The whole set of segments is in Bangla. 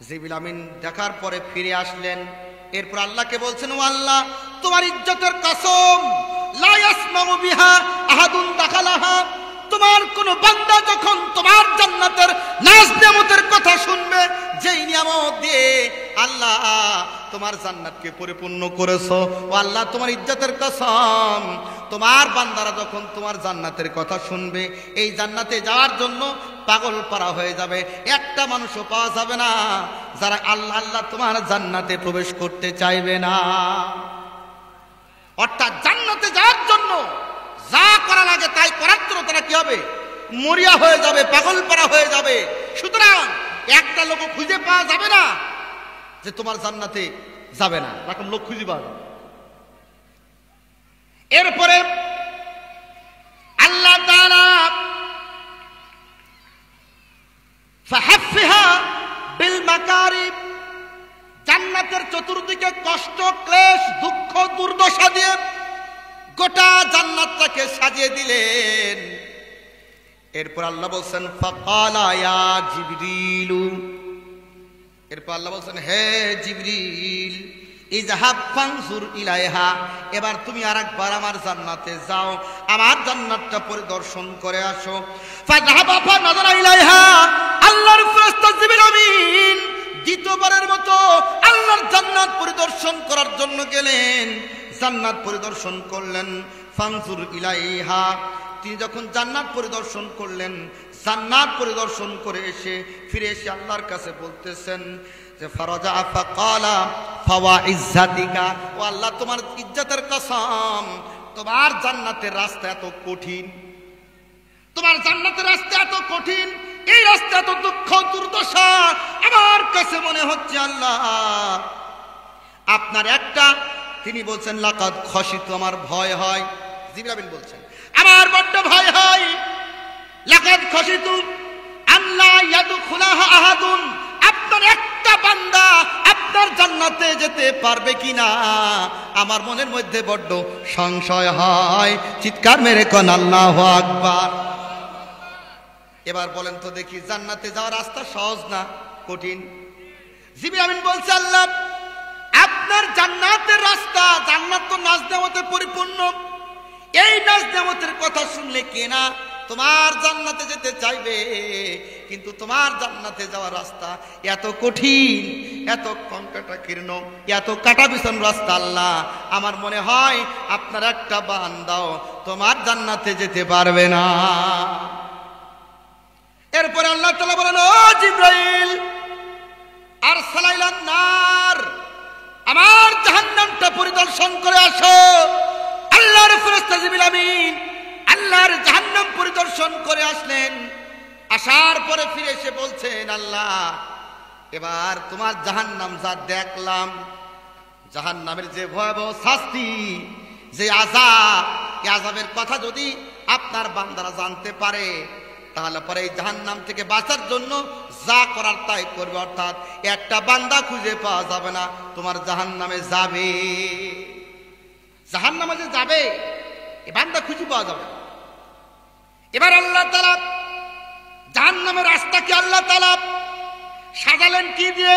জিবরিল আমিন দেখার পরে ফিরে আসলেন। এরপর আল্লাহকে বলছেন, ও আল্লাহ, তোমার ইজ্জতের কসম, লা ইয়াসমাউ বিহা আহাদুন দাখালাহা, তোমার কোন বান্দা যখন তোমার জান্নাতের নাজ নেয়ামতের কথা শুনবে, যেই নিয়ামত দিয়ে আল্লাহ তোমার জান্নাতকে পরিপূর্ণ করেছো, ও আল্লাহ তোমার ইজ্জতের কসম, তোমার বান্দারা যখন তোমার জান্নাতের কথা শুনবে, এই জান্নাতে যাওয়ার জন্য পাগল পারা হয়ে যাবে, একটা মানুষও পাওয়া যাবে না যারা আল্লাহ আল্লাহ তোমার জান্নাতে প্রবেশ করতে চাইবে না। অর্থাৎ জান্নাতে যাওয়ার জন্য যা করা লাগে তাই করার জন্য তারা কি হবে? মরিয়া হয়ে যাবে, পাগল পারা হয়ে যাবে। সুতরাং একটা লোক খুঁজে পাওয়া যাবে না যে তোমার জান্নাতে যাবে না, এরকম লোক খুঁজে পাওয়া যাবে। এরপরে আল্লাহ তাআলা ফাহাফিহা বিল মাকারিব, জান্নাতের চতুর্দিকে কষ্ট, ক্লেশ, দুঃখ, দুর্দশা দিয়ে গোটা জান্নাতটাকে সাজিয়ে দিলেন। এরপর আল্লাহ বলছেন, ফাকালা ইয়া জিবরিলু, এরপর আল্লাহ বলছেন, হে জিবরিল, ইযহাব ফানজুর ইলাইহা, এবার তুমি আরেকবার আমার জান্নাতে যাও, আমার জান্নাতটা পরিদর্শন করে আসো। ফাযহাবা ফানাযারা ইলাইহা, আল্লাহর ফেরেশতা জিবরিল আমিন দ্বিতীয়বারের মতো আল্লাহর জান্নাত পরিদর্শন করার জন্য গেলেন, জান্নাত পরিদর্শন করলেন। ফানজুর ইলাইহা, তিনি যখন জান্নাত পরিদর্শন করলেন, জান্নাত পরিদর্শন করে এসে ফিরে এসে আল্লাহর কাছে বলতেছেন যে ফারাজা ফাকালা ফাওয়া ইজ্জাতিকা, ও আল্লাহ তোমার ইজ্জতের কসম, তোমার জান্নাতের রাস্তা এত কঠিন, তোমার জান্নাতের রাস্তা এত কঠিন, এই রাস্তা এত দুঃখ দুর্দশা, আমার কাছে মনে হচ্ছে আল্লাহ আপনার একটা, তিনি বলছেন লাকাদ খাশিতু, আমার ভয় হয়, জিবরিল আমিন বলছেন আমার বড্ড ভয় হয়, লাকাদ খাশিতু আল্লাহ ইয়াদখুলাহা আহাদুন, আপনার একটা বান্দা আপনার জান্নাতে যেতে পারবে কিনা আমার মনের মধ্যে বড্ড সংশয় হয়। চিৎকার মেরে কোন আল্লাহু আকবার। এবার বলেন তো দেখি, জান্নাতে যাওয়ার রাস্তা সহজ না কঠিন? জিবরিল আমিন বলছে, আল্লাহ আপনার জান্নাতের রাস্তা, জান্নাত তো নাজ নেয়ামতে পরিপূর্ণ, এই নাজ নেয়ামতের কথা শুনলে কে না তোমার জান্নাতে যেতে চাইবে, কিন্তু তোমার জান্নাতে যাওয়ার রাস্তা এত কঠিন, এত কঙ্কাটাকীর্ণ, এত কাটা বিছন রাস্তা, আল্লাহ আমার মনে হয় আপনার একটা বান্দাও তোমার জান্নাতে যেতে পারবে না। এরপরে আল্লাহ তাআলা বলেন, ও জিবরাইল, আরসালা ইলান নার, আমার জাহান্নামটা পরিদর্শন করে আসো। আল্লাহর ফেরেশতা জিবরিল আমিন আল্লাহর জাহান্নাম পরিদর্শন করে আসলেন। আসার পরে ফিরে এসে বলছেন, আল্লাহ এবার তোমার জাহান্নাম যা দেখলাম, জাহান্নামের যে ভয়াবহ শাস্তি, যে আযাব, এই আযাবের কথা যদি আপনার বান্দারা জানতে পারে, তাহলে পরে এই জাহান্নাম থেকে বাঁচার জন্য যা করার তাই করবে। অর্থাৎ একটা বান্দা খুঁজে পাওয়া যাবে না তোমার জাহান্নামে যাবে, জাহান্নামে যে যাবে এই বান্দা খুঁজে পাওয়া যাবে। এবার আল্লাহ তাআলা জাহান্নামের রাস্তাকে আল্লাহ তাআলা সাজালেন কি দিয়ে?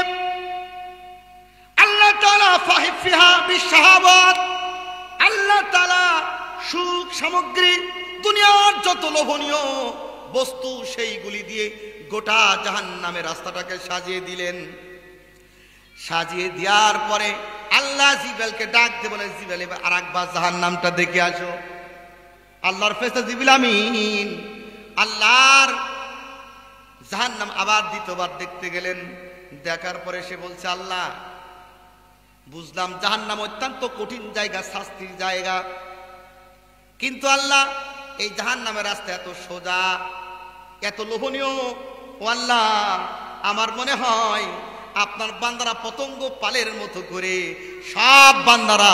আল্লাহ তাআলা ফাহিফিহা বিশাহাওয়াত, আল্লাহ তাআলা সুখ সামগ্রী, দুনিয়ার যত লোভনীয় বস্তু সেইগুলি দিয়ে গোটা জাহান্নামের রাস্তাটাকে সাজিয়ে দিলেন। সাজিয়ে দেওয়ার পরে আল্লাহ জিবরাইলকে ডাক দিয়ে বলে, জিবরাইল এবার আরেকবার জাহান্নামটা দেখে আসো। আল্লাহর ফেরেশতা জিবরিল আমিন আল্লাহর জাহান্নাম আবার দ্বিতীয়বার দেখতে গেলেন। দেখার পরে সে বলছে, আল্লাহ বুঝলাম জাহান্নাম অত্যন্ত কঠিন জায়গা, শাস্তির জায়গা, কিন্তু আল্লাহ এই জাহান্নামের রাস্তা এত সোজা, এত লোভনীয়, ও আল্লাহ আমার মনে হয় আপনার বান্দারা পতঙ্গ পালের মতো করে সব বান্দারা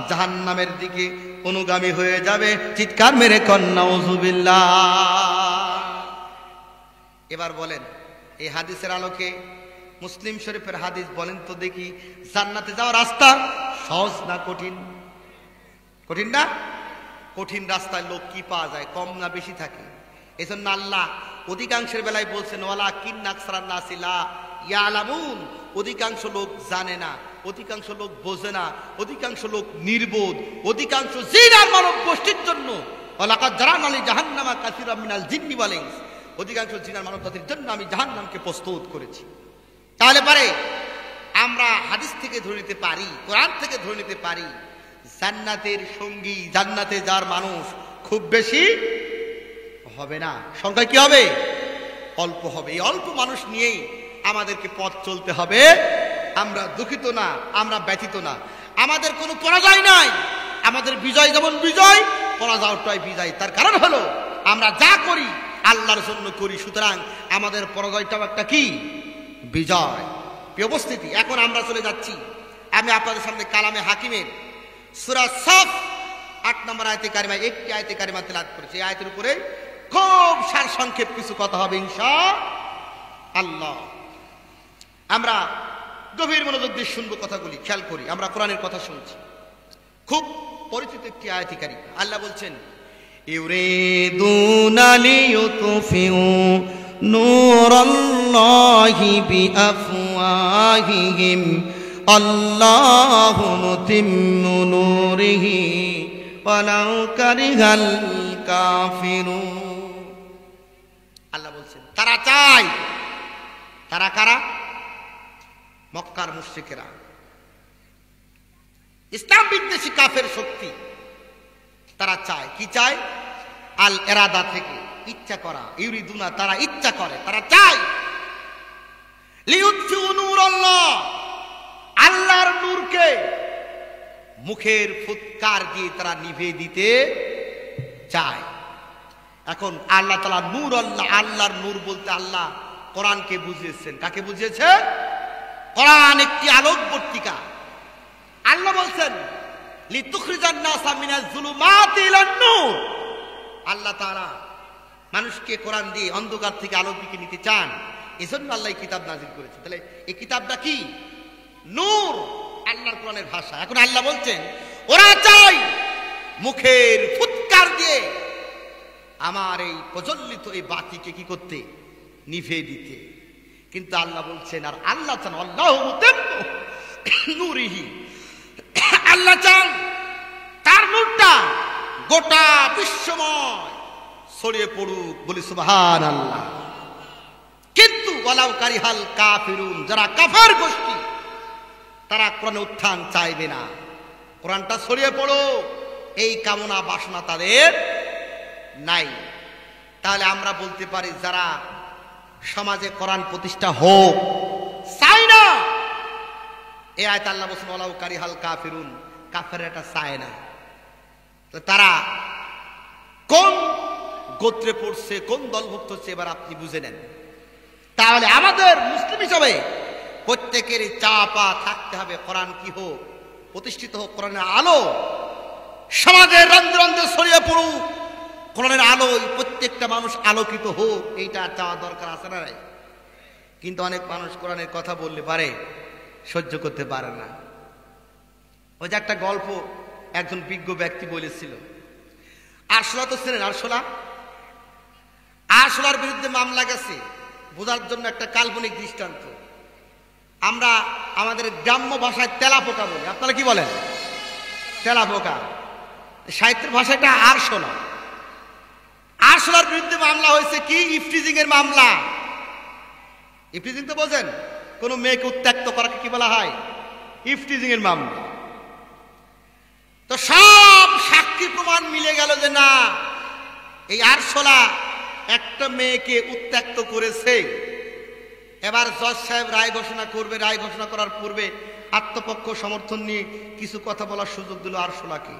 জাহান্নামের দিকে অনুগামী হয়ে যাবে। চিৎকার মেরে কন নাউযুবিল্লাহ। এবার বলেন, এই হাদিসের আলোকে, মুসলিম শরীফের হাদিস, বলেন তো দেখি জান্নাতে যাওয়ার রাস্তা সহজ না কঠিন? কঠিন না? কঠিন রাস্তায় লোক কি পাওয়া যায়, কম না বেশি থাকে? এজন্য আল্লাহ অধিকাংশের বেলায় বলছেন, ওয়ালা কিন্না আকসারান নাসি লা ইয়ালামুন, অধিকাংশ লোক জানে না, অধিকাংশ লোক বোঝে না, অধিকাংশ লোক নির্বোধ, অধিকাংশ জিন আর মানব গোষ্ঠীর জন্য ওয়ালাকাদ জারানা লি জাহান্নামা কাসীরাম মিনাল জিন্নি ওয়াল ইনস, অধিকাংশ জিন আর মানব জাতির জন্য আমি জাহান্নামকে প্রস্তুত করেছি। তাহলে পারে আমরা হাদিস থেকে ধরে নিতে পারি, কোরআন থেকে ধরে নিতে পারি, জান্নাতের সঙ্গী, জান্নাতে যার মানুষ খুব বেশি হবে না, সংখ্যা কি হবে? অল্প হবে। এই অল্প মানুষ নিয়েই আমাদেরকে পথ চলতে হবে। আমরা দুঃখিত না, আমরা ব্যথিত না, আমাদের কোনো পরাজয় নাই। আমাদের বিজয় যেমন বিজয়, পরাজয়টাই বিজয়। তার কারণ হলো আমরা যা করি আল্লাহর জন্য করি, সুতরাং আমাদের পরাজয়টাও একটা কি? বিজয়। উপস্থিতি, এখন আমরা চলে যাচ্ছি, আমি আপনাদের সামনে কালামে হাকিমের সূরা সফ 8 নম্বর আয়াতে কারিমা, একটি আয়াতে কারিমা তেলাওয়াত করেছি। এই আয়াতের উপরে খুব সারসংক্ষেপ কিছু কথা হবে ইনশাআল্লাহ। আমরা গভীর মনোযোগ দিয়ে শুনবো কথাগুলি, খেয়াল করি। আমরা কোরআনের কথা শুনছি, খুব পরিচিত একটি আয়াতে কারিমা। আল্লাহ বলছেন, ইউরিদুনা লিইউতফিউ নূরাল্লাহি বিআফওয়াহিহিম আল্লাহু মুতিম্মু নূরিহি ওয়ালাউ কারিহাল কাফিরুন। আল্লাহ বলছেন তারা চায়, তারা কারা? মক্কার মুশরিকেরা, ইসলাম বিদ্বেষী কাফের শক্তি। তারা চায়, কি চায়? আল ইরাদা থেকে, ইচ্ছা করা। ইউরিদুনা, তারা ইচ্ছা করে, তারা চায়। লিইউতফিউ নূরাল্লাহ, আল্লাহর নূরকে মুখের ফুৎকার দিয়ে তারা নিভে দিতে চায়। এখন আল্লাহ তাআলা নূর, আল্লাহর নূর বলতে আল্লাহ কোরআনকে বুঝিয়েছেন। কাকে বুঝিয়েছে? কোরআন একটি আলোকবর্তিকা। আল্লাহ বলছেন লিতুখরিজান নাসা মিনাজ যুলুমাতি ইলান নূর। আল্লাহ তাআলা মানুষকে কোরআন দিয়ে অন্ধকার থেকে আলোর দিকে নিতে চান, এজন্য আল্লাহ এই কিতাব নাযিল করেছেন। তাহলে এই কিতাবটা কি? নূর, আল্লাহর কোরআনের ভাষা। এখন আল্লাহ বলছেন ওরা চায় মুখের ফুৎকার দিয়ে আমার এই প্রজ্বলিত এই বাতিকে কি করতে? নিভে দিতে। কিন্তু আল্লাহ বলছেন, আর আল্লাহ চান আল্লাহু মুতিম্মু নূরিহি, আল্লাহ চান তার নূরটা গোটা বিশ্বময় ছড়িয়ে পড়ুক। বলি সুবহানাল্লাহ। কিন্তু ওয়ালাউ কারিহাল কাফিরুন, যারা কাফের গোষ্ঠী, তারা কোরআনের উত্থান চাইবে না, কোরআনটা ছড়িয়ে পড়ো, এই কামনা বাসনা তাদের নাই। তাহলে আমরা বলতে পারি যারা সমাজে কোরআন প্রতিষ্ঠা হোক চাই না, এই আয়াত আল্লাহ বলেছেন ওয়ালাউ কারিহাল কাফিরুন, কাফেররা এটা চায় না। তো তারা কোন গোত্রে পড়ছে, কোন দলভুক্ত হচ্ছে, এবার আপনি বুঝে নেন। তাহলে আমাদের মুসলিম হিসাবে প্রত্যেকের চাপা থাকতে হবে কোরআন কি হোক, প্রতিষ্ঠিত হোক, কোরআনের আলো সমাজের রন্ধ্রে রন্ধ্রে ছড়িয়ে পড়ুক, কোরআনের আলোয় প্রত্যেকটা মানুষ আলোকিত হোক, এইটা চাওয়া দরকার আছে না? কিন্তু অনেক মানুষ কোরআনের কথা বললে পারে, সহ্য করতে পারে না। ওই যে একটা গল্প একজন বিজ্ঞ ব্যক্তি বলেছিল, আরশোলা তো ছিলেন, আরশোলার বিরুদ্ধে মামলা গেছে, বোঝার জন্য একটা কাল্পনিক দৃষ্টান্ত। আমরা আমাদের গ্রাম্য ভাষায় তেলাপোকা বলি, আপনারা কি বলেন? তেলাপোকা। সাহিত্যের ভাষাটা আরশোলা। আরশোলার বিরুদ্ধে মামলা হয়েছে কি? ইফটিজিং এর মামলা। ইফটিজিং তো বোঝেন, কোন মেয়েকে উত্ত্যক্ত করাকে কি বলা হয়? ইফটিজিং এর মামলা। তো সব সাক্ষী প্রমাণ মিলে গেল যে না, এই আরশোলা একটা মেয়েকে উত্ত্যক্ত করেছে। এবার জজ সাহেব রায় ঘোষণা করবে, রায় ঘোষণা করার পূর্বে আত্মপক্ষ সমর্থন নিয়ে কিছু কথা বলার সুযোগ দিল আরশোলাকে,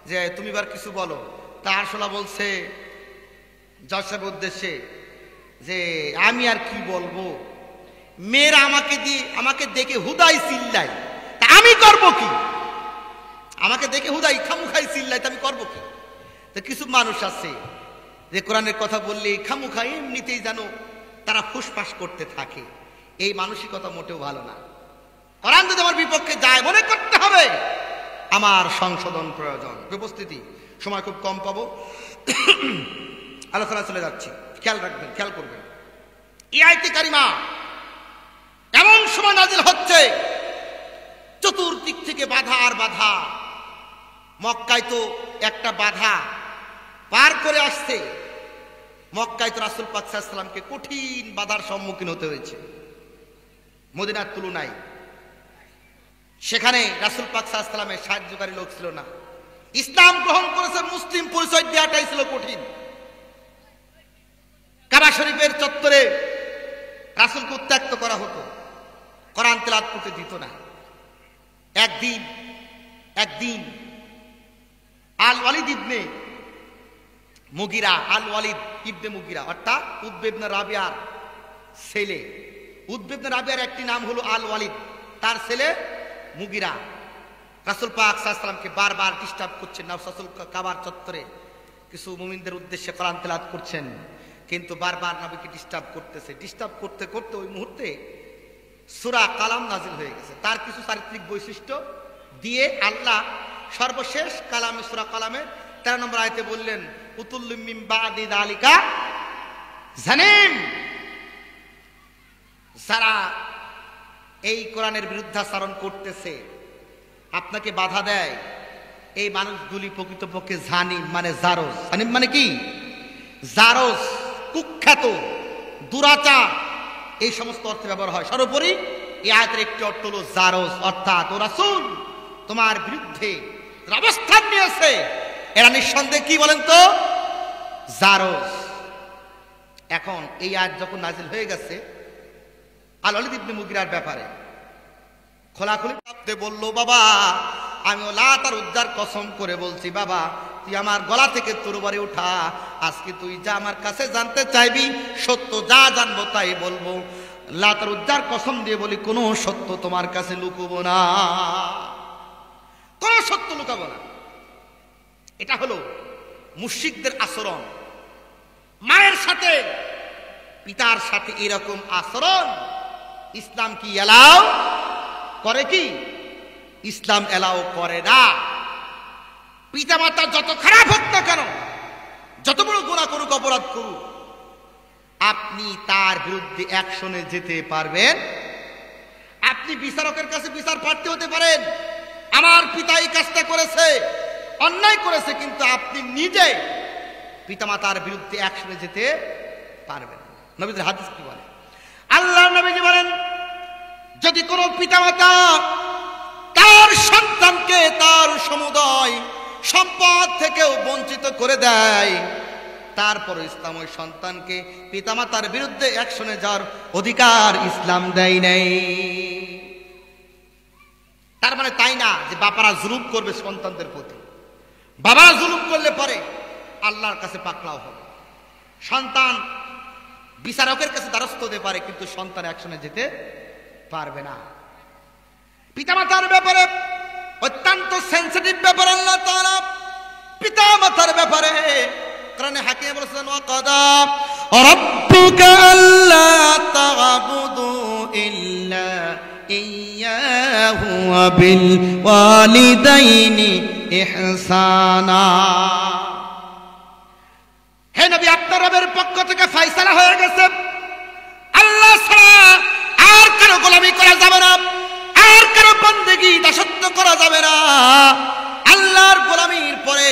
যে তুমি এবার কিছু বলো। তা আরশোলা বলছে জজ সাহেবের উদ্দেশ্যে যে আমি আর কি বলবো, মেয়েরা আমাকে দেখে হুদাই চিল্লাই, তা আমি করব কি? আমাকে দেখে হুদাই খামুখাই চিল্লাই, তা আমি করবো কি? তো কিছু মানুষ আছে যে কোরআনের কথা বললে খামুখাই এমনিতেই জানো তারা ফুসফাস করতে থাকে। এই মানসিকতা মোটেও ভালো না। কোরআন যদি আমার বিপক্ষে যায়, মনে করতে হবে আমার সংশোধন প্রয়োজন। উপস্থিতি, সময় খুব কম পাবো, আলোচনা চলে যাচ্ছি, খেয়াল রাখবেন, খেয়াল করবেন। এই আয়াতে কারিমা নাজিল হচ্ছে, চতুর্দিক থেকে বাধা আর বাধা। মক্কায় তো একটা বাধা পার করে আসছে, মক্কায় তো রাসূল পাক সাল্লাল্লাহু আলাইহি ওয়াসাল্লামকে কঠিন বাধার সম্মুখীন হতে হয়েছে মদিনার তুলনায়। সেখানে রাসূল পাক সাল্লাল্লাহু আলাইহি ওয়াসাল্লামের সাহায্যকারী লোক ছিল না। ইসলাম গ্রহণ করেছে, মুসলিম পরিচয় দেওয়াটাই ছিল কঠিন। কাবা শরীফের চত্বরে রাসূলকে উত্ত্যক্ত করা হতো, কোরআন তেলাওয়াত করতে দিত না। একদিন আল ওয়ালিদ ইবনে মুগিরা, আল ওয়ালিদ ইবনে মুগিরা অর্থাৎ উতবা ইবনে রাবিয়ার ছেলে, উতবা ইবনে রাবিয়ার একটি নাম হলো আল ওয়ালিদ, তার ছেলে মুগিরা রাসূল পাক সাল্লাল্লাহু আলাইহি ওয়াসাল্লামকে বারবার ডিস্টার্ব করছেন। রাসূল কাবার চত্বরে কিছু মুমিনদের উদ্দেশ্যে কোরআন তেলাওয়াত করছেন, কিন্তু বারবার নবীকে ডিস্টার্ব করতেছে। ডিস্টার্ব করতে করতে ওই মুহূর্তে সূরা কালাম নাজিল হয়ে গেছে। তার কিছু চারিত্রিক বৈশিষ্ট্য দিয়ে আল্লাহ সর্বশেষ কালামে, সূরা কালামের 13 নম্বর আয়াতে বললেন, উতুল্লিম মিন বাদি যালিকা জানিম। যারা এই কোরআনের বিরুদ্ধাচরণ করতেছে, আপনাকে বাধা দেয়, এই মানুষগুলি প্রকৃতপক্ষে জানিম মানে জারজ। জানিম মানে কি? জারজ, কুখ্যাত, দুরাচার, এই সমস্ত অর্থে ব্যবহার হয়। সর্বোপরি এই আয়াতের একটি অর্থ হলো জারজ, অর্থাৎ ও রাসূল তোমার বিরুদ্ধে অবস্থান নিয়েছে, এরা নিঃসন্দেহে কি বলেন তো? জারজ। এখন এই আয়াত যখন নাজিল হয়ে গেছে আল ওয়ালিদ ইবনে মুগিরার ব্যাপারে, খোলাখুলি ভাবতে বলল, বাবা আমি লাত আর উজ্জার কসম করে বলছি, বাবা তুই আমার গলা থেকে তরবারি উঠা, আজকে তুই যা আমার কাছে জানতে চাইবি সত্য যা জানবো তাই বলবো। লাত আর উজ্জার কসম দিয়ে বলি, কোনো সত্য তোমার কাছে লুকাবো না, কোনো সত্য লুকাবো না। এটা হলো মুশরিকদের আচরণ। মায়ের সাথে পিতার সাথে এরকম আচরণ ইসলাম কি এলাও করে? কি ইসলাম এলাও করে না। পিতামাতা যত খারাপ হোক না কেন, যত বড় গুনাহ করুক, অপরাধ করুক, আপনি তার বিরুদ্ধে অ্যাকশনে যেতে পারবেন। আপনি বিচারকের কাছে বিচার প্রার্থী হতে পারেন, আমার পিতা এই কাজটা করেছে, অন্যায় করেছে, কিন্তু আপনি নিজে পিতামাতার বিরুদ্ধে অ্যাকশনে যেতে পারবেন। নবীদের হাদিস কি বলে? আল্লাহ নবীজি বলেন, যদি কোনো পিতামাতা তার সন্তানকে তার সমুদয় সম্পদ থেকেও বঞ্চিত করে দেয়, তারপর ইসলাম ওই সন্তানকে পিতামাতার বিরুদ্ধে অ্যাকশনে যাওয়ার অধিকার ইসলাম দেয় নাই। তার মানে তাই না যে বাবারা জুলুম করবে সন্তানদের প্রতি। বাবারা জুলুম করলে পরে আল্লাহর কাছে পাকড়াও হবে। সন্তান বিচারকের কাছে দ্বারস্থ হতে পারে, কিন্তু সন্তান অ্যাকশনে যেতে পারবে না। পিতামাতার ব্যাপারে অত্যন্ত সেনসিটিভ ব্যাপার আল্লাহ তাআলা পিতামাতার ব্যাপারে কোরআনে হাকিমে বলেছেন, ওয়াকাদা রাব্বুকা আল্লা তা'বুদু ইল্লা ইয়্যাহু ওয়া বিল ওয়ালিদাইনি ইহসানা। হে নবী, আপনার রবের পক্ষ থেকে ফয়সালা হয়ে গেছে, আল্লাহ ছাড়া আর কারো গোলামি করা যাবে না, আর কারো বন্দেগী দাসত্ব করা যাবে না। আল্লাহর গোলামির পরে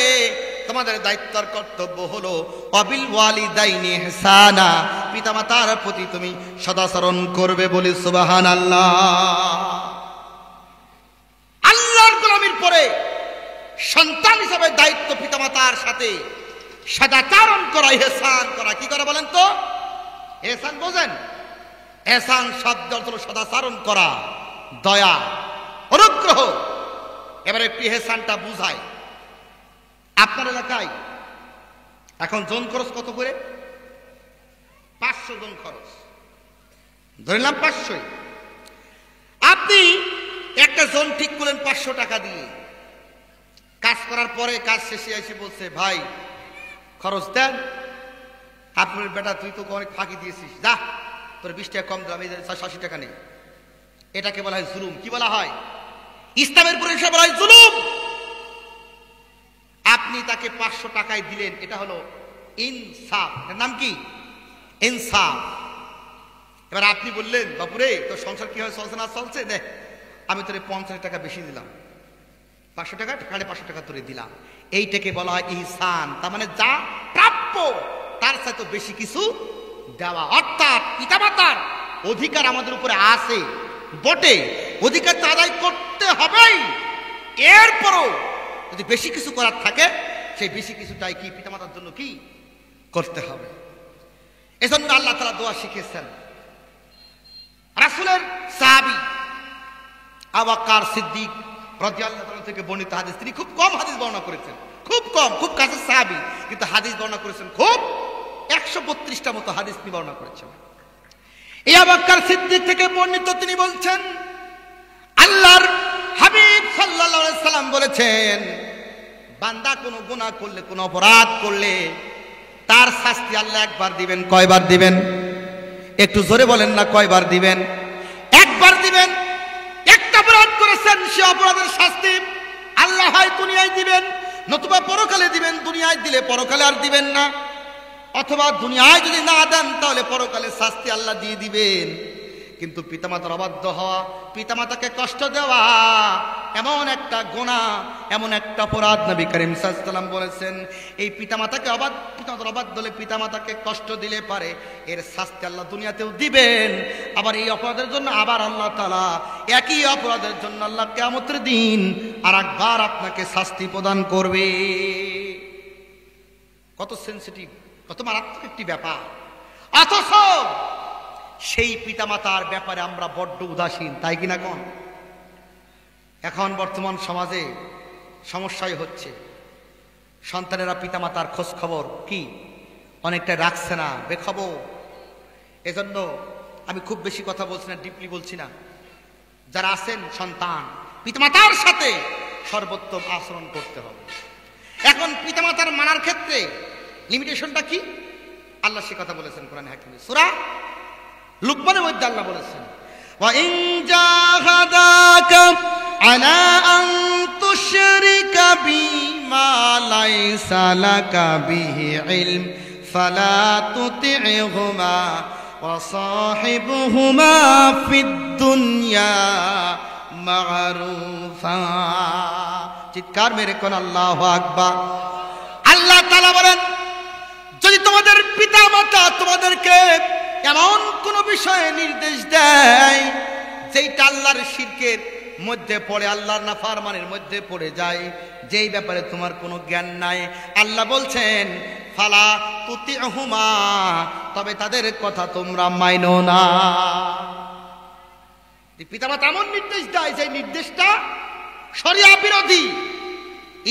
তোমাদের দায়িত্ব আর কর্তব্য হলো ওয়াবিল ওয়ালিদাইনি ইহসানা, পিতামাতার প্রতি তুমি সদাচরণ করবে। বলি সুবহানাল্লাহ। আল্লাহর গোলামির পরে সন্তান হিসাবে দায়িত্ব পিতামাতার সাথে সদাচরণ করা, ইহসান করা। কি করে বলেন তো? ইহসান বোঝেন? ইহসান শব্দ অর্থ হলো সদাচরণ করা, দয়া, অনুগ্রহ। এবারে একটু ইহসানটা বুঝায়। আপনার এলাকায় এখন জন খরচ কত করে? 500 জন খরচ, ধরলাম 500। আপনি একটা জন ঠিক করলেন 500 টাকা দিয়ে। কাজ করার পরে কাজ শেষে এসে বলছে, ভাই খরচ দেন। আপনার বেটা তুই তো অনেক ফাঁকি দিয়েছিস, যা তোর 20 টাকা কম দিলাম, এই 80 টাকা নেই। এটাকে বলা হয় জুলুম। কি বলা হয়? ইসলামের পরিভাষায় বলা হয় জুলুম। আপনি তাকে 500 টাকায় দিলেন, এটা হলো ইনসাফ। এর নাম কি? ইনসাফ। এবার আপনি বললেন, বাপুরে তোর সংসার কিভাবে চলছে না চলছে, দেখ আমি তোরে 50 টাকা বেশি দিলাম, 500 টাকা 550 টাকা তোরে দিলাম, এইটাকে বলা হয় ইহসান। তার মানে যা প্রাপ্য তার সাথে বেশি কিছু দেওয়া। অর্থাৎ পিতামাতার অধিকার আমাদের উপরে আছে বটে, অধিকার তো আদায় করতে হবেই, এরপরও যদি বেশি কিছু করার থাকে সেই বেশি কিছুটাই কি পিতামাতার জন্য কি করতে হবে। এজন্য আল্লাহ তাআলা দোয়া শিখিয়েছেন। রাসূলের সাহাবী আবু বকর সিদ্দিক রাদিয়াল্লাহু তাআলা থেকে বর্ণিত হাদিস, তিনি খুব কম হাদিস বর্ণনা করেছেন, খুব কম, খুব কাছের সাহাবী, কিন্তু হাদিস বর্ণনা করেছেন খুব 132টা মতো হাদিস তিনি বর্ণনা করেছেন। এই আবু বকর সিদ্দিক থেকে বর্ণিত, তিনি বলছেন আল্লাহর হাবিব সাল্লাল্লাহু আলাইহি সাল্লাম বলেছেন, বান্দা কোনো গুনাহ করলে, কোনো অপরাধ করলে তার শাস্তি আল্লাহ একবার দিবেন। কয়বার দিবেন? একটু জোরে বলেন না, কয়বার দিবেন? একবার দিবেন। একটা অপরাধ করেছেন, সে অপরাধের শাস্তি আল্লাহ হয় দুনিয়ায় দিবেন, নতুবা পরকালে দিবেন। দুনিয়ায় দিলে পরকালে আর দিবেন না, অথবা দুনিয়ায় যদি না দেন তাহলে পরকালে শাস্তি আল্লাহ দিয়ে দিবেন। কিন্তু পিতামাতার অবাধ্য হওয়া, পিতামাতাকে কষ্ট দেওয়া এমন একটা গুনাহ, এমন একটা অপরাধ, নবী করিম সাল্লাল্লাহু আলাইহি ওয়াসাল্লাম বলেছেন এই পিতামাতার অবাধ্য হলে, পিতামাতাকে কষ্ট দিলে পারে এর শাস্তি আল্লাহ দুনিয়াতেও দিবেন, আবার এই অপরাধের জন্য আবার আল্লাহ তাআলা একই অপরাধের জন্য আল্লাহ কিয়ামতের দিন আরেকবার আপনাকে শাস্তি প্রদান করবে। কত সেনসিটিভ, কত মারাত্মক একটি ব্যাপার। অথচ সেই পিতামাতার ব্যাপারে আমরা বড্ড উদাসীন, তাই কিনা কোন? এখন বর্তমান সমাজে সমস্যাই হচ্ছে, সন্তানেরা পিতামাতার খোঁজ খবর কি অনেকটা রাখছে না, বেখবর। এজন্য আমি খুব বেশি কথা বলছি না, ডিপলি বলছি না। যারা আছেন সন্তান, পিতামাতার সাথে সর্বোত্তম আচরণ করতে হবে। এখন পিতামাতার মানার ক্ষেত্রে লিমিটেশনটা কি? আল্লাহ সে কথা বলেছেন কোরআনে হাকিমে, সূরা লুকমানের মধ্যে আল্লাহ বলেছেন, ওয়া ইন জাহাদাকা আলা আন তুশরিকা বিমা লাইসা লাকা বিহি ইলম ফালা তুতি'হুমা ওয়া সাহিবহুমা ফিদ দুনিয়া মা'রুফা। চিৎকার মেরে কোন আল্লাহু আকবার। আল্লাহ তাআলা বলেন, যদি তোমাদের পিতামাতা তোমাদেরকে এমন কোন বিষয়ে নির্দেশ দেয় যেটা আল্লাহর শিরকের মধ্যে পড়ে, আল্লাহর নাফরমানির মধ্যে পড়ে যায়, যেই ব্যাপারে তোমার কোনো জ্ঞান নাই, আল্লাহ বলছেন ফালা তুতি'হুমা, তবে তাদের কথা তোমরা মাইনো না। পিতামাতা এমন নির্দেশ দেয় যে নির্দেশটা শরিয়া বিরোধী,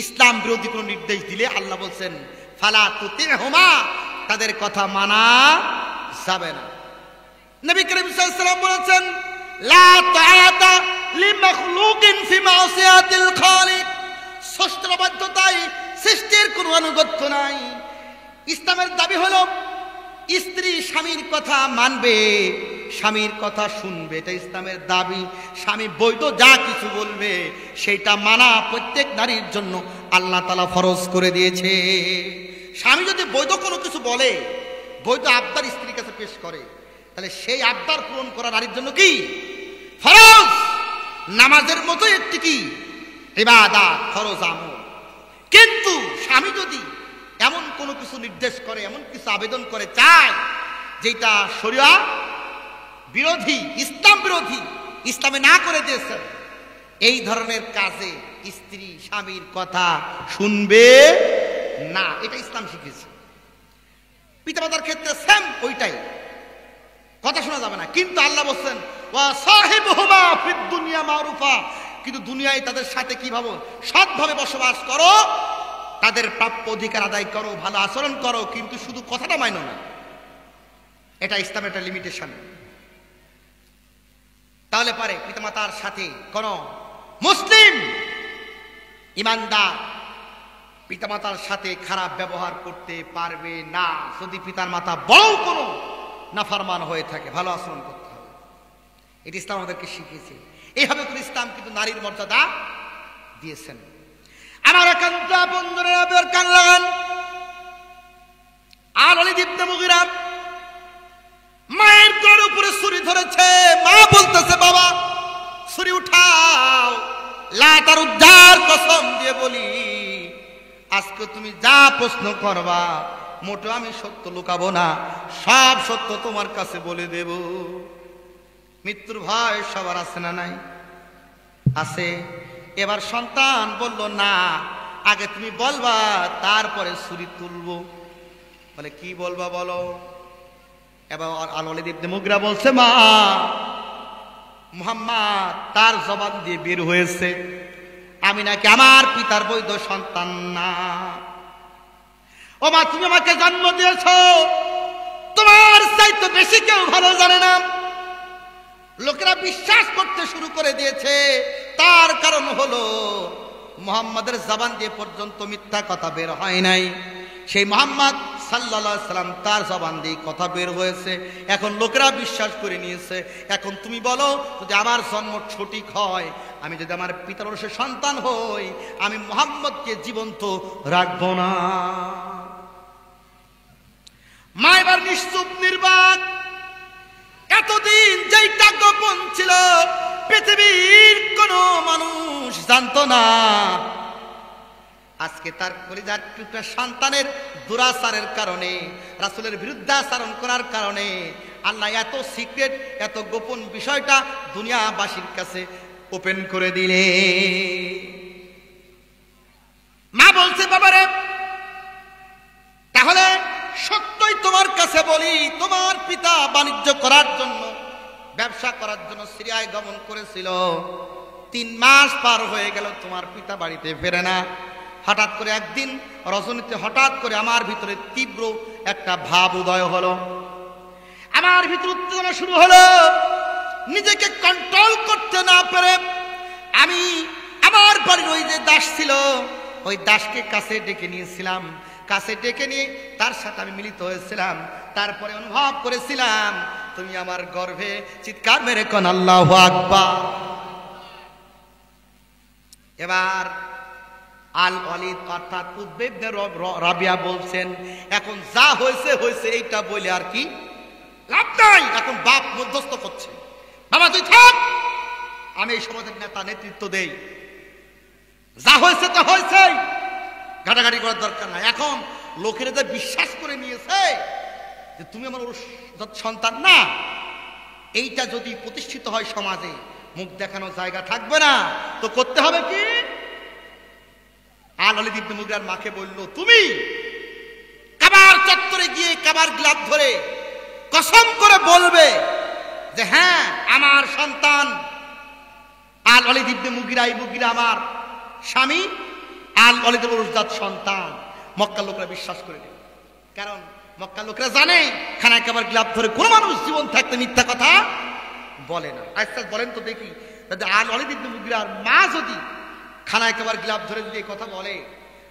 ইসলাম বিরোধী কোন নির্দেশ দিলে আল্লাহ বলছেন ফালা তুতি'হুমা, তাদের কথা মানা যাবে না। নবী করিম সাল্লাল্লাহু আলাইহি ওয়াসাল্লাম বলেছেন লা তাআতা লিমাখলুকিন ফি মাসিয়াতিল খালিক, স্রষ্টার বাধ্যতায় সৃষ্টির কোনো আনুগত্য নাই। ইসলামের দাবি হলো স্ত্রী স্বামীর কথা মানবে, স্বামীর কথা শুনবে, এটা ইসলামের দাবি। স্বামী বৈধ যা কিছু বলবে সেটা মানা প্রত্যেক নারীর জন্য আল্লাহ তাআলা ফরজ করে দিয়েছে। স্বামী যদি বৈধ কোনো কিছু বলে, বৈধ আবদার স্ত্রীর কাছে পেশ করে, তাহলে সেই আবদার পূরণ করা নারীর জন্য কি ফরজ। নামাজের মতো একটি কি ইবাদত, ফরজ আমল। কিন্তু স্বামী যদি এমন কোনো কিছু নির্দেশ করে, এমন কিছু আবেদন করে, চায় যেটা শরিয়া বিরোধী, ইসলাম বিরোধী, ইসলামে না করে দিয়েছেন, এই ধরনের কাজে স্ত্রী স্বামীর কথা শুনবে না, এটা ইসলাম শিখেছে। পিতামাতার ক্ষেত্রে সেম ওইটাই, কথা শোনা যাবে না। কিন্তু আল্লাহ বলছেন ওয়া সাহিবহুমা ফিদ দুনিয়া মারুফা, কিন্তু দুনিয়ায় তাদের সাথে কিভাবে সৎভাবে বসবাস করো, তাদের প্রাপ্য অধিকার আদায় করো, ভালো আচরণ করো, কিন্তু শুধু কথাটা মানো না। এটা ইসলামের একটা লিমিটেশন। তাহলে পারে পিতামাতার সাথে কোন মুসলিম ইমানদার পিতামাতার সাথে খারাপ ব্যবহার করতে পারবে না। যদি পিতার মাতা বড় কোনো নাফরমান হয়ে থাকে, ভালো আচরণ করতে হবে। এটি ইসলাম আমাদেরকে শিখিয়েছে। এইভাবে করে ইসলাম কিন্তু নারীর মর্যাদা দিয়েছেন। আমার একান্ত বন্ধুরা, বের কান লাগান। আর ওয়ালিদ ইবনে মুগিরা মায়ের গলার উপরে ছুরি ধরেছে। মা বলতেছে বাবা ছুরি উঠাও, লাত আর উদ্ধার কসম দিয়ে বলি আজকে তুমি যা প্রশ্ন করবা মোটেও আমি সত্য লুকাবো না, সব সত্য তোমার কাছে বলে দেব। মৃত্যুর ভয় সবার আছে না নাই? আছে। এবার সন্তান বলল না, আগে তুমি বলবা তারপরে ছুরি তুলবো। বলে কি বলবা বলো। এবার আল-ওয়ালিদ ইবনে মুগিরা বলছে মা মুহাম্মদ তার জবান দিয়ে বের হয়েছে আমি নাকি আমার পিতার বৈধ সন্তান না। ও মা তুমি আমাকে জন্ম দিয়েছো, তোমার চাইতে বেশি কেউ ভালো জানে না। লোকেরা বিশ্বাস করতে শুরু করে দিয়েছে, তার কারণ হলো মুহাম্মাদের জবান দিয়ে পর্যন্ত মিথ্যা কথা বের হয় নাই। সেই মুহাম্মদ সাল্লাল্লাহু আলাইহি সাল্লাম তার জবান দিয়ে কথা বের হয়েছে, এখন লোকেরা বিশ্বাস করে নিয়েছে। এখন তুমি বলো যদি আমার জন্ম সঠিক হয়, আমি যদি আমার পিতার ঔরসে সন্তান হই, আমি মুহাম্মদকে জীবন্ত রাখবো না। মা এবার নিশ্চুপ নির্বাক। এতদিন যেইটা গোপন ছিল পৃথিবীর কোন মানুষ জানতো না, আজকে তার কলিজার টুকরা সন্তানের দুরাচারের কারণে, রাসূলের বিরুদ্ধাচরণ করার কারণে আল্লাহ এত সিক্রেট, এত গোপন বিষয়টা দুনিয়াবাসীর কাছে ওপেন করে দিলে। মা বলছে বাবারে তাহলে সত্যই তোমার কাছে বলি, তোমার পিতা বাণিজ্য করার জন্য, ব্যবসা করার জন্য সিরিয়ায় গমন করেছিল। 3 মাস পার হয়ে গেল, তোমার পিতা বাড়িতে ফেরে না। হঠাৎ করে একদিন রজনীতে হঠাৎ করে আমার ভিতরে তীব্র একটা ভাব উদয় হলো, আমার ভিতরে উত্তেজনা শুরু হলো। নিজেকে কন্ট্রোল করতে না পেরে আমি আমার বাড়ির ওই যে দাস ছিল, ওই দাসকে কাছে ডেকে নিয়েছিলাম। কাছে ডেকে নিয়ে তার সাথে আমি মিলিত হয়েছিলাম। তারপরে অনুভব করেছিলাম তুমি আমার গর্ভে। চিৎকার মেরে কোন আল্লাহু আকবার। এবার আল-ওয়ালিদ অর্থাৎ উতবা ইবনে রাবিয়া বলছেন এখন যা হয়েছে হয়েছে, এইটা বলে আর কি লাভ নাই। এখন বাপ মধ্যস্থ করছে, বাবা তুই থাক, আমি এই সমাজের নেতা নেতৃত্ব দেই, যা হয়েছে তা হয়েছে, ঘাটাঘাটি করার দরকার নাই। এখন লোকেরা যে বিশ্বাস করে নিয়েছে যে তুমি আমার সন্তান না, এইটা যদি প্রতিষ্ঠিত হয় সমাজে, মুখ দেখানোর জায়গা থাকবে না। তো করতে হবে কি? আল-ওয়ালিদ ইবনে মুগিরার মাকে বলল তুমি কাবার চত্বরে গিয়ে কাবার গ্লাভ ধরে কসম করে বলবে যে হ্যাঁ আমার সন্তান আল-ওয়ালিদ ইবনে মুগিরা, এই মুগিরা আমার স্বামী, আল-ওয়ালিদের ঔরসজাত সন্তান। মক্কার লোকেরা বিশ্বাস করে নেবে, কারণ মক্কার লোকেরা জানে খানায় কাবার গ্লাভ ধরে কোন মানুষ জীবন থাকতে মিথ্যা কথা বলে না। আচ্ছা বলেন তো দেখি, আল-ওয়ালিদ ইবনে মুগিরার মা যদি খানায় কাবার গ্লাভ ধরে যদি কথা বলে,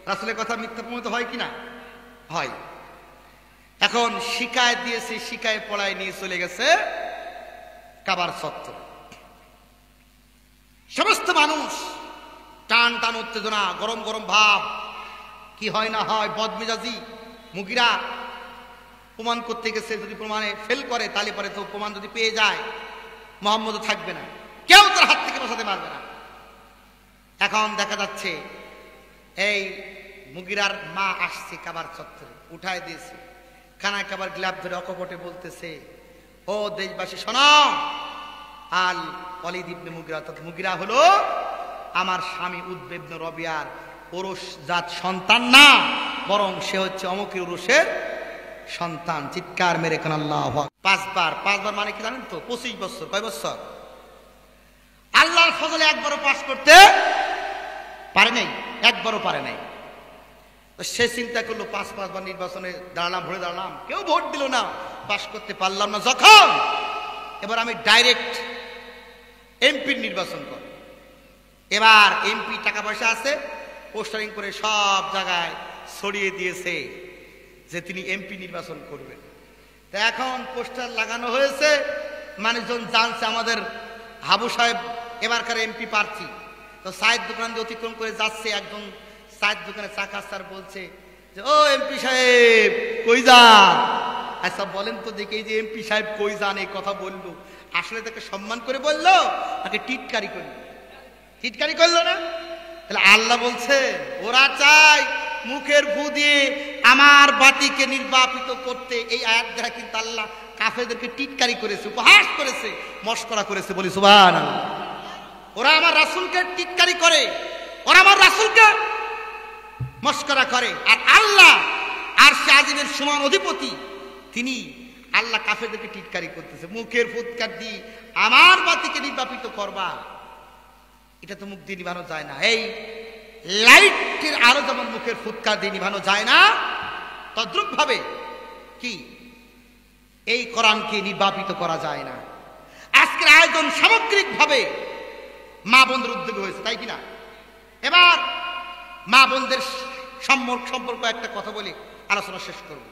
রাসূলের কথা মিথ্যা প্রমাণিত হয় কিনা? হয়। এখন শিকায় দিয়েছে, শিকায় পড়ায় নিয়ে চলে গেছে কাবার চত্বর। সমস্ত মানুষ টান টান উত্তেজনা, গরম গরম ভাব, কি হয় না হয়, বদমেজাজি। মুগিরা প্রমাণ করতে গেছে, যদি প্রমাণে ফেল করে তাহলে পরে তো প্রমাণ যদি পেয়ে যায় মুহাম্মদও থাকবে না, কেউ তার হাত থেকে বাঁচাতে পারবে না। এখন দেখা যাচ্ছে এই মুগিরার মা আসছে কাবার চত্বরে, উঠায় দিয়েছে, খানায় কাবার গ্লাভ ধরে অকপটে বলতেছে ও দেশবাসী শোনো, আল-ওয়ালিদ ইবনে মুগিরা, অর্থাৎ মুগিরা হলো আমার স্বামী উতবা ইবনে রাবিয়ার ঔরসজাত সন্তান না, বরং সে হচ্ছে অমুকের ঔরসের সন্তান। চিৎকার মেরে কোন আল্লাহু আকবার। 5 বার মানে কি জানেন তো? 25 বছর। কয় বছর? আল্লাহর ফজলে একবারও পাস করতে পারে নাই, একবারও পারে নাই। সে চিন্তা করলো 5 বার নির্বাচনে দাঁড়ালাম, ভোটে দাঁড়ালাম, কেউ ভোট দিল না, পাস করতে পারলাম না, যখন এবার আমি ডাইরেক্ট এমপির নির্বাচন করব। এবার এমপি টাকা পয়সা আছে, পোস্টারিং করে সব জায়গায় ছড়িয়ে দিয়েছে যে তিনি এমপি নির্বাচন করবেন। তা এখন পোস্টার লাগানো হয়েছে, মানুষজন জানছে আমাদের হাবু সাহেব এবারকার এমপি প্রার্থী। তো চায়ের দোকান দিয়ে অতিক্রম করে যাচ্ছে, একজন চায়ের দোকানে চা খাচ্ছার বলছে যে ও এমপি সাহেব কই যান? আচ্ছা বলেন তো দেখি, এই যে এমপি সাহেব কই যান এই কথা বললো, আসলে তাকে সম্মান করে বললো তাকে টিটকারি করলো? টিটকারি করলো না? তাহলে আল্লাহ বলছে ওরা চায় মুখের ফু দিয়ে আমার বাতিকে নির্বাপিত করতে। এই আয়াত দ্বারা কিন্তু আল্লাহ কাফেরদেরকে টিটকারি করেছে, উপহাস করেছে, মস্করা করেছে। বলি সুবহানাল্লাহ। ওরা আমার রাসূলকে টিটকারি করে, ওরা আমার রাসূলকে মস্করা করে। আর আল্লাহ আরশে আজিমের সমান অধিপতি, তিনি আল্লাহ কাফেরদেরকে টিটকারি করতেছে, মুখের ফুৎকার দিয়ে আমার বাতিকে নির্বাপিত করবা। এটা তো মুখ দিয়ে নিভানো যায় না। এই লাইটের আলো যেমন মুখের ফুৎকার দিয়ে নিভানো যায় না, তদ্রূপ ভাবে কি এই কোরআনকে নির্বাপিত করা যায় না। আজকের আয়োজন সামগ্রিক ভাবে মা বোনদের উদ্যোগে হয়েছে, তাই কিনা? এবার মা বোনদের সম্পর্ক একটা কথা বলে আলোচনা শেষ করব,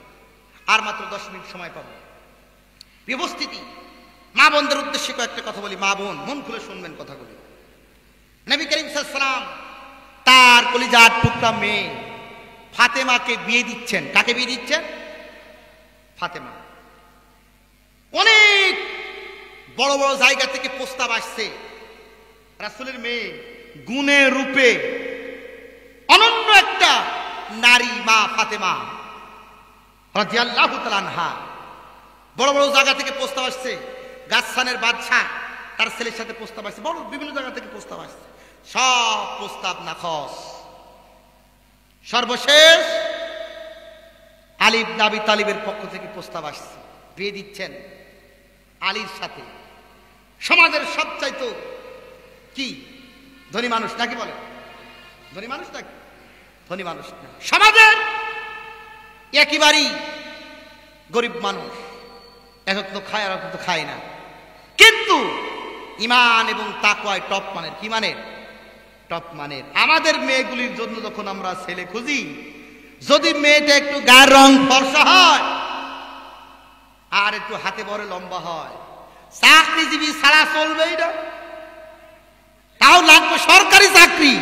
আর মাত্র 10 মিনিট সময় পাবো। ব্যবস্থিতি মা বোনদের উদ্দেশ্যে কয়েকটা কথা বলি। মা বোন মন খুলে শুনবেন কথাগুলি। নবী করিম সাল্লাল্লাহু আলাইহি ওয়াসাল্লাম তার কলিজার টুকরা মেয়ে ফাতেমাকে বিয়ে দিচ্ছেন। কাকে বিয়ে দিচ্ছেন? ফাতেমা। অনেক বড় বড় জায়গা থেকে প্রস্তাব আসছে। রাসূলের মেয়ে গুণে রূপে অনন্য একটা নারী মা ফাতেমা রাদিয়াল্লাহু তাআলা আনহা। বড় বড় জায়গা থেকে প্রস্তাব আসছে। গাসসানের বাদশা তার ছেলের সাথে প্রস্তাব আসছে, বড় বিভিন্ন জায়গা থেকে প্রস্তাব আসছে। সব প্রস্তাব নাকচ। সর্বশেষ আলী ইবনে আবি তালিবের পক্ষ থেকে প্রস্তাব আসছে, বিয়ে দিচ্ছেন আলীর সাথে। সমাজের সবচাইতে কি ধনী মানুষ নাকি বলে? ধনী মানুষ নাকি? ধনী মানুষ না, সমাজের একেবারেই গরিব মানুষ। এখন তো খায় আর এখন তো খায় না, কিন্তু ইমান এবং তাকওয়ায় টপ মানের। কি মানের? টপ মানের। আমাদের মেয়েগুলির জন্য যখন আমরা ছেলে খুঁজি, যদি মেয়েটা একটু গায়ের রং ফর্সা হয় আর একটু হাতে বড় লম্বা হয়, চাকরিজীবী ছাড়া চলবেই না, তাও লাগবে সরকারি চাকরি।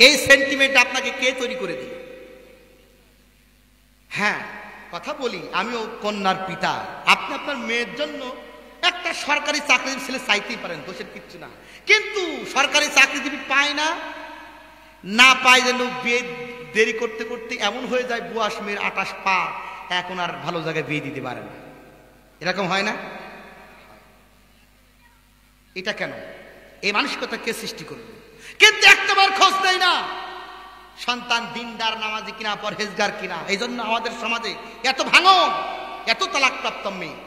এই সেন্টিমেন্ট আপনাকে কে তৈরি করে দিল? হ্যাঁ, কথা বলি, আমিও কন্যার পিতা। আপনি আপনার মেয়ের জন্য একটা সরকারি চাকরিজীবী ছেলে চাইতেই পারেন, দোষের কিচ্ছু না। কিন্তু সরকারি চাকরিজীবী পায় না, না পায় যেন বিয়ে দেরি করতে করতে এমন হয়ে যায় বুয়াস মেয়ের 28 পা, এখন আর ভালো জায়গায় বিয়ে দিতে পারে না। এরকম হয় না? এটা কেন? এই মানসিকতা কে সৃষ্টি করবে? কিন্তু একটাবার খোঁজ দেয় না সন্তান দিনদার, নামাজি কিনা, পরহেজগার কিনা। এই জন্য আমাদের সমাজে এত ভাঙন, এত তালাকপ্রাপ্ত মেয়ে।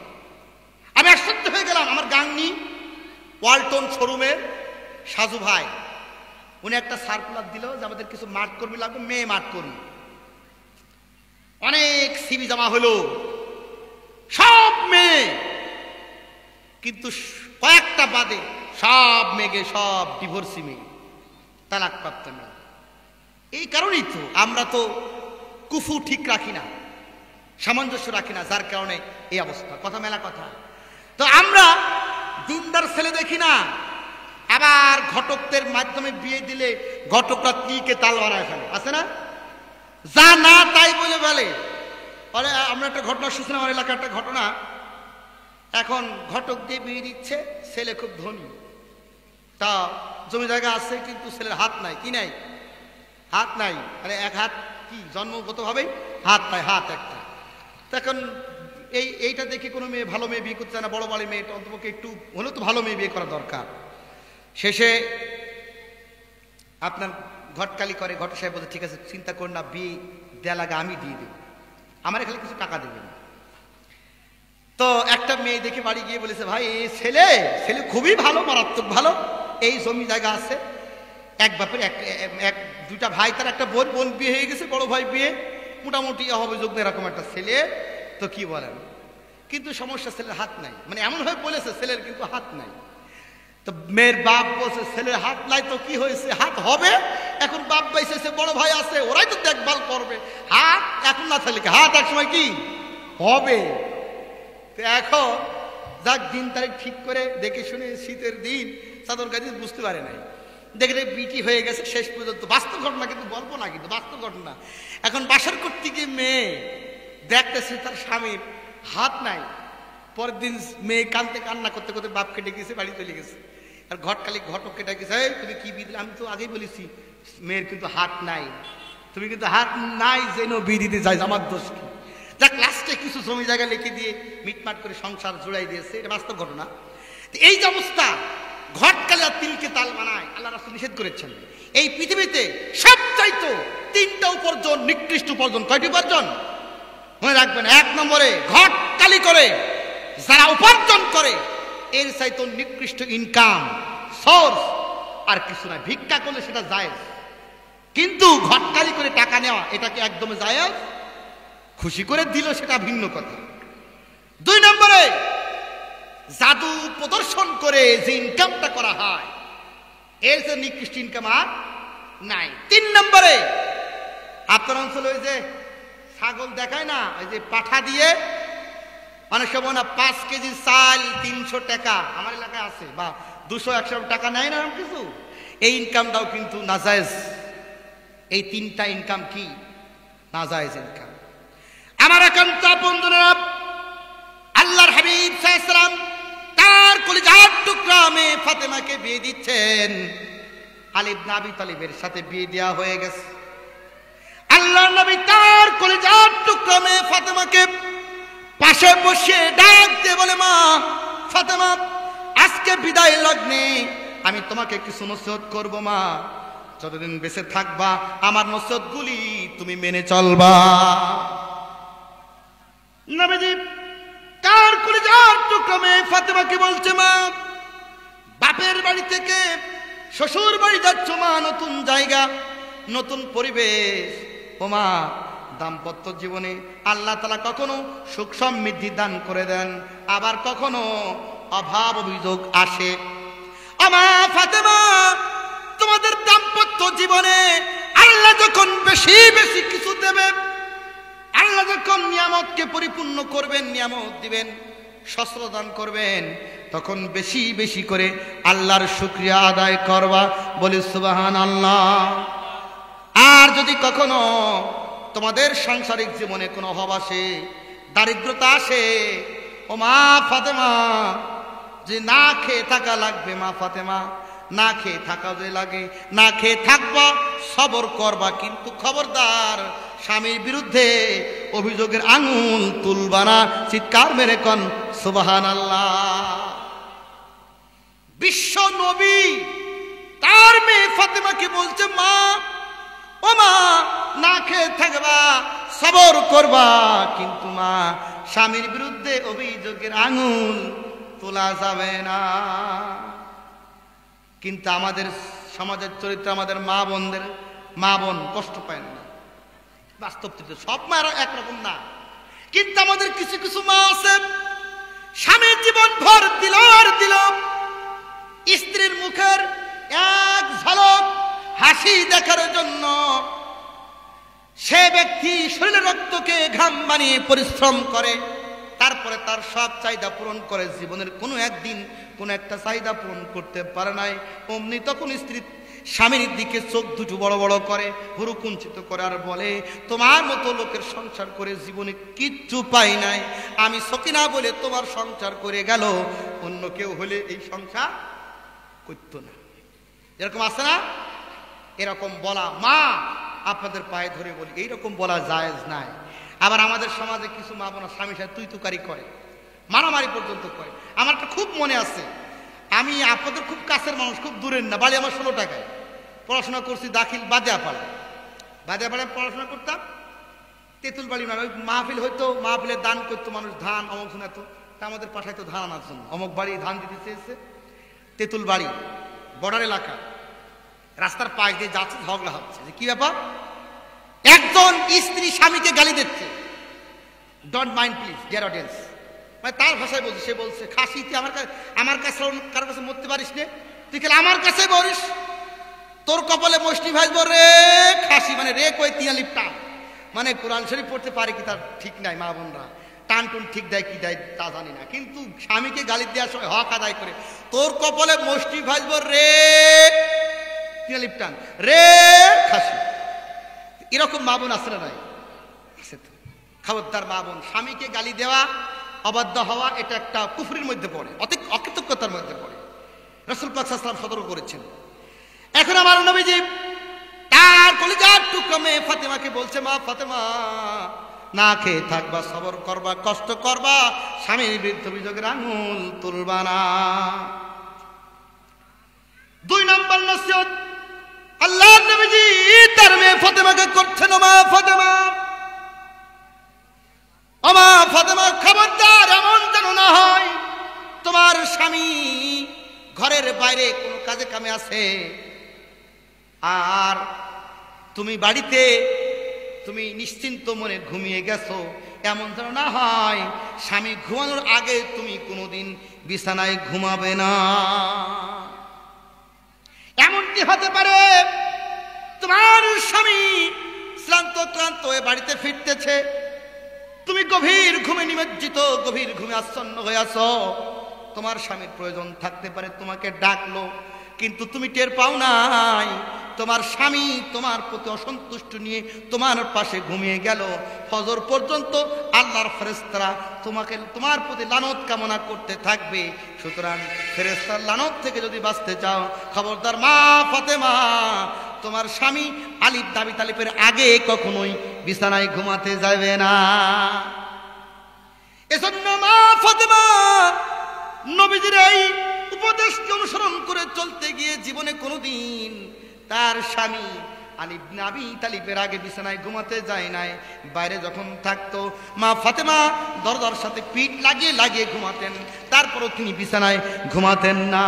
আমি আশ্চর্য হয়ে গেলাম। আমার গাংনি ওয়ালটন শোরুমের সাজু ভাই, উনি একটা সার্কুলার দিল যে আমাদের কিছু মাঠ কর্মী লাগবে, মেয়ে মাঠ কর্মী। অনেক সিবি জমা হলো, সব মেয়ে, কিন্তু কয়েকটা বাদে সব মেয়ে, সব ডিভোর্সি মেয়ে, তালাকপ্রাপ্ত মেয়ে। এই কারণেই তো আমরা তো কুফু ঠিক রাখি না, সামঞ্জস্য রাখি না, যার কারণে এই অবস্থা। কথা মেলা কথা। তো আমরা দিনদার ছেলে দেখি না, আবার ঘটকদের মাধ্যমে বিয়ে দিলে ঘটকরা তীকে তাল বানায় ফেলে, আছে না? যা না তাই বলে ফেলে। আরে আমরা একটা ঘটনা শুনছিলাম, আমার এলাকার একটা ঘটনা। এখন ঘটক দিয়ে বিয়ে দিচ্ছে, ছেলে খুব ধনী, তা জমি জায়গা আছে, কিন্তু ছেলের হাত নাই। কি নাই? হাত নাই, মানে এক হাত কি জন্মগত ভাবেই হাত নাই, হাত একটা। তখন এইটা দেখে কোনো মেয়ে, ভালো মেয়ে বিয়ে করতে চায় না, বড় বাড়ি মেয়ে, অন্তপক্ষে একটু হলেও তো ভালো মেয়ে বিয়ে করা দরকার। শেষে আপনার ঘটকালি করে, ঘট সাহেব বলছে ঠিক আছে চিন্তা কর না, বিয়ে দেয়া লাগে আমি দিয়ে দেব, আমার এখানে কিছু টাকা দেবেন। তো একটা মেয়ে দেখে বাড়ি গিয়ে বলেছে ভাই এই ছেলে খুবই ভালো, মারাত্মক ভালো, এই জমি জায়গা আছে, এক বাপের এক দুটা ভাই, তার একটা বোন বিয়ে হয়ে গেছে, বড় ভাই বিয়ে, মোটামুটি হবে যোগ্য এরকম একটা ছেলে। তো কি বলেন, কিন্তু সমস্যা ছেলের হাত নাই, মানে এমন ভাবে বলেছে ছেলের কিন্তু হাত নাই। তো মেয়ের বাপ বলছে ছেলের হাত নাই তো কি হয়েছে, হাত হবে। এখন বাপ পাইছে, বড় ভাই আছে, ওরাই তো দেখভাল করবে, হাত এখন না থাকলে হাত এক সময় কি হবে। তো এখন যাক দিন তারিখ ঠিক করে দেখে শুনে, শীতের দিন, চাদর গাছি বুঝতে পারে নাই, দেখে বিটি হয়ে গেছে। শেষ পর্যন্ত বাস্তব ঘটনা, কিন্তু গল্প না, কিন্তু বাস্তব ঘটনা। এখন বাসর করতে গিয়ে মেয়ে দেখতেছে তার স্বামীর হাত নাই। পরের দিন মেয়ে কান্না করতে করতে বাপকে ডেকেছে, বাড়ি চলে গেছে। আর ঘটককে ডেকেছে, এই তুমি কি বিয়ে দিলে? আমি তো আগেই বলেছি মেয়ের কিন্তু হাত নাই, তুমি কিন্তু হাত নাই যেন বিয়ে দিতে চাই, আমার দোষ কি? যাক, লাস্টে কিছু জমি জায়গা লিখে দিয়ে মিটমাট করে সংসার জোড়াই দিয়েছে। এটা বাস্তব ঘটনা। এই যে অবস্থা, ঘটকালি আর তিলকে তাল বানায়, আল্লাহ রাসূল নিষেধ করেছেন। এই পৃথিবীতে সবচাইতে 3টা উপার্জন, নিকৃষ্ট উপার্জন। কয়টি উপার্জন মনে রাখবেন? 1 নম্বরে ঘটকালি করে যারা উপার্জন করে, এর চাইতে নিকৃষ্ট ইনকাম সোর্স আর কিছু না। ভিক্ষা করলে সেটা জায়েজ, কিন্তু ঘটকালি করে টাকা নেওয়া এটাকে একদমই জায়েজ। খুশি করে দিল সেটা ভিন্ন কথা। 2 নম্বরে জাদু প্রদর্শন করে যে ইনকামটা করা হয়, এর যে নিকৃষ্ট ইনকাম আর নাই। 3 নম্বরে আপনার অঞ্চলে ওই যে ছাগল দেখায় না, ওই যে পাঠা দিয়ে অনেক সময় না 5 কেজি চাল 300 টাকা, আমার এলাকায় আছে, বা 200-100 টাকা নেয় না কিছু, এই ইনকামটাও কিন্তু নাজায়েজ। এই 3টা ইনকাম কি? নাজায়েজ ইনকাম। আমার একান্ত বন্ধুরা, আল্লাহর হাবিব সাল্লাল্লাহু আলাইহি ওয়াসাল্লাম তার কলিজার টুকরা মেয়ে ফাতেমাকে বিয়ে দিচ্ছেন। আলী ইবনে আবি তালিবের সাথে বিয়ে দেওয়া হয়ে গেছে। আল্লাহর নবী তার কলিজার টুকরা মেয়ে ফাতেমাকে পাশে বসে ডাক দিয়ে বলে, মা ফাতেমা, আজকে বিদায় লগ্নে আমি তোমাকে কিছু নসিহত করব। মা, যতদিন বেঁচে থাকবা আমার নসিহতগুলি তুমি মেনে চলবা। নবীজি তার কলিজার টুকরা মেয়ে ফাতেমাকে বলছে, মা, বাপের বাড়ি থেকে শ্বশুর বাড়ি যাচ্ছ মা, নতুন জায়গা, নতুন পরিবেশ। ও মা, দাম্পত্য জীবনে আল্লাহ তাআলা কখনো সুখ সমৃদ্ধি দান করে দেন, আবার কখনো অভাব অভিযোগ আসে। আমা ফাতেমা, তোমাদের দাম্পত্য জীবনে আল্লাহ যখন বেশি বেশি কিছু দেবে, আল্লাহ যখন নিয়ামতকে পরিপূর্ণ করবেন, নিয়ামত দিবেন, শস্ত্র দান করবেন, তখন বেশি বেশি করে আল্লাহর শুকরিয়া আদায় করবা। বলি সুবহানাল্লাহ। আর যদি কখনো তোমাদের সাংসারিক জীবনে কোনো অভাব আসে, দারিদ্রতা আসে, ও মা ফাতেমা, যে না খেয়ে থাকা লাগবে, মা ফাতেমা, না খেয়ে থাকা যে লাগে, না খেয়ে থাকবা, সবর করবা, কিন্তু খবরদার স্বামীর বিরুদ্ধে অভিযোগের আঙুল তুলবা না। চিৎকার মেরে কোন সুবহানাল্লাহ। বিশ্ব নবী তার মেয়ে ফাতেমাকে বলছে, মা, ও মা, না খেয়ে থাকবা, সবর করবা, কিন্তু মা স্বামীর বিরুদ্ধে অভিযোগের আঙুল তোলা যাবে না। কিন্তু আমাদের সমাজের চরিত্র, আমাদের মা বোন কষ্ট পায় না। বাস্তব চরিত্র সব মায়েরা একরকম না, কিন্তু আমাদের কিছু কিছু মা আছে, স্বামীর জীবন ভর দিল আর দিল, স্ত্রীর মুখের এক ঝলক হাসি দেখার জন্য সে ব্যক্তি শরীরের রক্তকে ঘাম বানিয়ে পরিশ্রম করে, তারপরে তার সব চাহিদা পূরণ করে। জীবনের কোনো একদিন কোনো একটা চাহিদা পূরণ করতে পারে নাই, অমনি তখন স্ত্রী স্বামীর দিকে চোখ দুটো বড় বড় করে, ভুরু কুঞ্চিত করে, আর বলে, তোমার মতো লোকের সংসার করে জীবনে কিচ্ছু পাই নাই, আমি সকিনা বলে তোমার সংসার করে গেল, অন্য কেউ হলে এই সংসার করতো না। এরকম আছে না? এরকম বলা, মা আপনাদের পায়ে ধরে বলি, এইরকম বলা জায়েজ নাই। আবার আমাদের সমাজে কিছু মা বোনা স্বামীর সাথে তুই তুকারি করে, মারামারি পর্যন্ত করে। আমার তো খুব মনে আছে, আমি আপনাদের খুব কাছের মানুষ, খুব দূরের না, বাড়ি আমার 16 টাকায়, পড়াশোনা করছি দাখিল বাদিয়াপাড়ায় পড়াশোনা করতাম। তেঁতুল বাড়ি মানে ওই মাহফিল হইতো, মাহফিলের দান করতো মানুষ, ধান অমুক শোনাতো, তা আমাদের পাঠায় তো ধান আনার জন্য, অমুক বাড়ি ধান দিতে চেয়েছে। তেঁতুল বাড়ি বর্ডার এলাকা, রাস্তার পাশ দিয়ে যাচ্ছে, ঝগড়া হচ্ছে, যে কি ব্যাপার? একজন স্ত্রী স্বামীকে গালি দিচ্ছে, don't mind please dear audience, মানে তার ভাষায় বলছে, সে বলছে, খাসি তুই আমার কাছে কারোর কাছে মরতে পারিস নে, তুই খেলে আমার কাছে বলিস, তোর কপালে মষ্টি ভাজব রে খাসি, মানে রে কই তিয়ালিপ টান, মানে কোরআন শরীফ পড়তে পারে কি তার ঠিক নাই। মা বোনরা টান টুন ঠিক দেয় কি দেয় তা জানি না, কিন্তু স্বামীকে গালি দেওয়ার সময় হক আদায় করে, তোর কপালে মষ্টি ভাজব রে তিয়ালিপ টান, রে খাসি। এরকম মা বোন আছে না নাই? আছে তো। খবরদার মা বোন, স্বামীকে গালি দেওয়া অবাধ্য হওয়া এটা একটা কুফরির মধ্যে পড়ে, অকৃতজ্ঞতার মধ্যে পড়ে। রাসূল পাক সাল্লাল্লাহু আলাইহি ওয়াসাল্লাম সতর্ক করেছেন। এখন আমার নবীজি তার কলিজার টুকরা মেয়ে ফাতেমাকে বলছে, মা ফাতেমা, না খেয়ে থাকবা, সবর করবা, কষ্ট করবা, স্বামীর বিরুদ্ধে অভিযোগের আঙুল তুলবা না। 2 নম্বর নসিহত আল্লাহর নবীজি তার মেয়ে ফাতেমাকে করছেন, মা ফাতেমা, আমা ফাতেমা, খবরদার এমন যেন না হয় তোমার স্বামী ঘরের বাইরে কোনো কাজে কামে আছে আর তুমি বাড়িতে তুমি নিশ্চিন্ত মনে ঘুমিয়ে গেছো, এমন যেন না হয় স্বামী ঘুমানোর আগে তুমি কোনোদিন বিছানায় ঘুমাবে না। এমনটি হতে পারে তোমার স্বামী শ্রান্ত ক্লান্ত হয়ে বাড়িতে ফিরতেছে, তুমি গভীর ঘুমে নিমজ্জিত, গভীর ঘুমে আচ্ছন্ন হয়ে আছো, তোমার স্বামীর প্রয়োজন থাকতে পারে, তোমাকে ডাকলো কিন্তু তুমি টের পাও নাই, তোমার স্বামী তোমার প্রতি অসন্তুষ্ট নিয়ে তোমার পাশে ঘুমিয়ে গেল। ফজর পর্যন্ত আল্লাহর ফেরেশতারা তোমার প্রতি লানত কামনা করতে থাকবে। সুতরাং ফেরেশতার লানত থেকে যদি বাঁচতে চাও, খবরদার মা ফাতেমা, তোমার স্বামী আলিফ দাবি তালিফের আগে কখনোই বিছানায় ঘুমাতে যাবে না। এজন্য মা ফাতেমা নবীজির এই উপদেশকে অনুসরণ করে চলতে গিয়ে জীবনে কোনোদিন তার স্বামী আলিফ নাবি তালিফের আগে বিছানায় ঘুমাতে যায় নাই। বাইরে যখন থাকতো মা ফাতেমা দরজার সাথে পিঠ লাগিয়ে লাগিয়ে ঘুমাতেন, তারপরও তিনি বিছানায় ঘুমাতেন না।